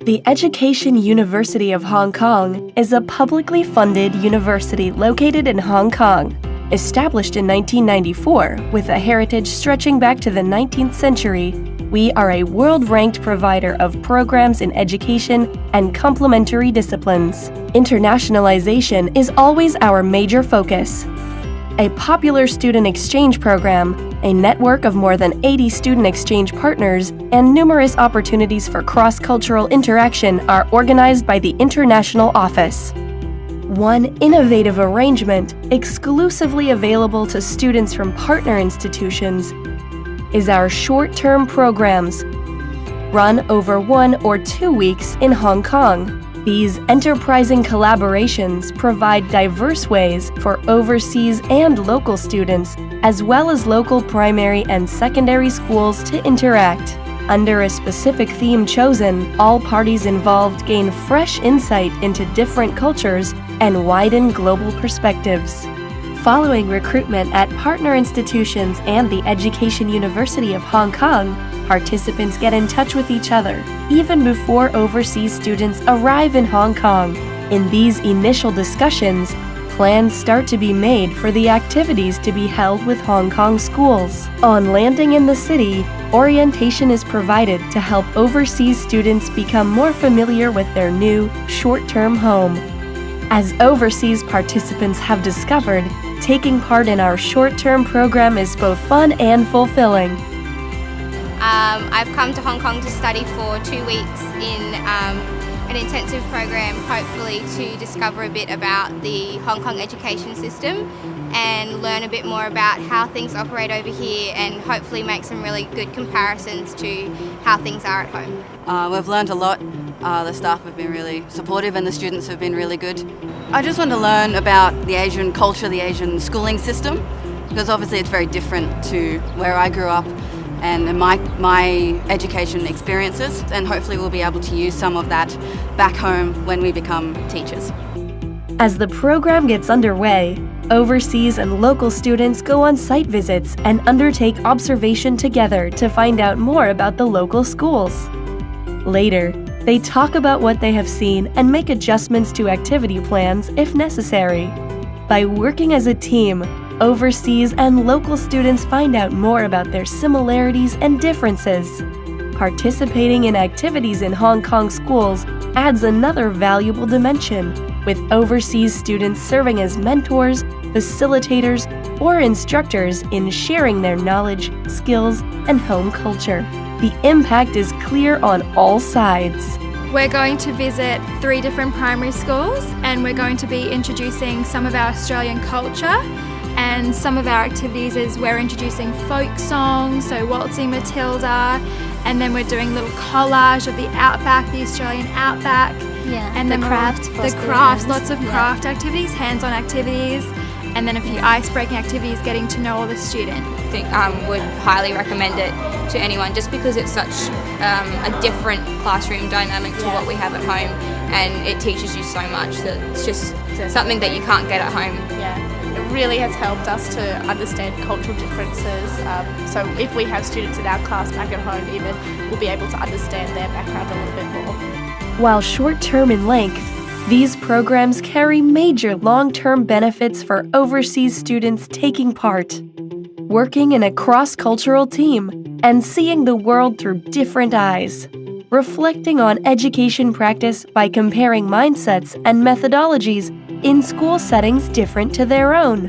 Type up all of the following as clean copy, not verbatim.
The Education University of Hong Kong is a publicly funded university located in Hong Kong. Established in 1994 with a heritage stretching back to the 19th century, we are a world-ranked provider of programs in education and complementary disciplines. Internationalization is always our major focus. A popular student exchange program, a network of more than 80 student exchange partners, and numerous opportunities for cross-cultural interaction are organized by the International Office. One innovative arrangement, exclusively available to students from partner institutions, is our short-term programs, run over 1 or 2 weeks in Hong Kong. These enterprising collaborations provide diverse ways for overseas and local students, as well as local primary and secondary schools to interact. Under a specific theme chosen, all parties involved gain fresh insight into different cultures and widen global perspectives. Following recruitment at partner institutions and the Education University of Hong Kong, participants get in touch with each other even before overseas students arrive in Hong Kong. In these initial discussions, plans start to be made for the activities to be held with Hong Kong schools. On landing in the city, orientation is provided to help overseas students become more familiar with their new, short-term home. As overseas participants have discovered, taking part in our short-term program is both fun and fulfilling. I've come to Hong Kong to study for 2 weeks in an intensive program, hopefully to discover a bit about the Hong Kong education system and learn a bit more about how things operate over here and hopefully make some really good comparisons to how things are at home. We've learned a lot. The staff have been really supportive and the students have been really good. I just want to learn about the Asian culture, the Asian schooling system, because obviously it's very different to where I grew up and my education experiences, and hopefully we'll be able to use some of that back home when we become teachers. As the program gets underway, overseas and local students go on site visits and undertake observation together to find out more about the local schools. Later, they talk about what they have seen and make adjustments to activity plans if necessary. By working as a team, overseas and local students find out more about their similarities and differences. Participating in activities in Hong Kong schools adds another valuable dimension, with overseas students serving as mentors, facilitators, or instructors in sharing their knowledge, skills, and home culture. The impact is clear on all sides. We're going to visit 3 different primary schools, and we're going to be introducing some of our Australian culture. And some of our activities is we're introducing folk songs, so waltzing Matilda, and then we're doing a little collage of the outback, the Australian outback. Yeah, and then crafts, lots of craft activities, hands-on activities, and then a few ice-breaking activities, getting to know all the students. I think would highly recommend it to anyone, just because it's such a different classroom dynamic to what we have at home, and it teaches you so much that it's just something that you can't get at home. Yeah. It really has helped us to understand cultural differences, so if we have students in our class back at home even, we'll be able to understand their background a little bit more. While short-term in length, these programs carry major long-term benefits for overseas students taking part. Working in a cross-cultural team and seeing the world through different eyes. Reflecting on education practice by comparing mindsets and methodologies in school settings different to their own.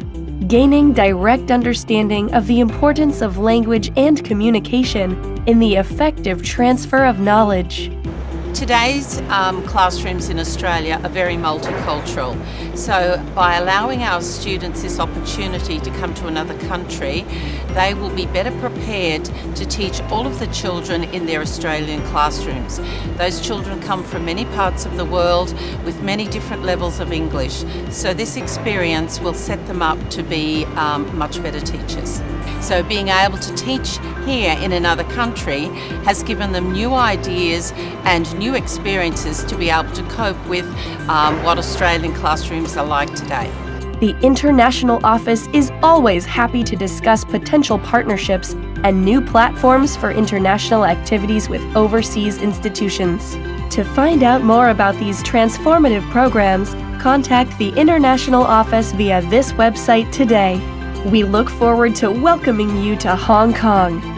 Gaining direct understanding of the importance of language and communication in the effective transfer of knowledge. Today's classrooms in Australia are very multicultural, so by allowing our students this opportunity to come to another country, they will be better prepared to teach all of the children in their Australian classrooms. Those children come from many parts of the world with many different levels of English, so this experience will set them up to be much better teachers. So being able to teach here in another country has given them new ideas and new experiences to be able to cope with what Australian classrooms are like today. The International Office is always happy to discuss potential partnerships and new platforms for international activities with overseas institutions. To find out more about these transformative programs, contact the International Office via this website today. We look forward to welcoming you to Hong Kong.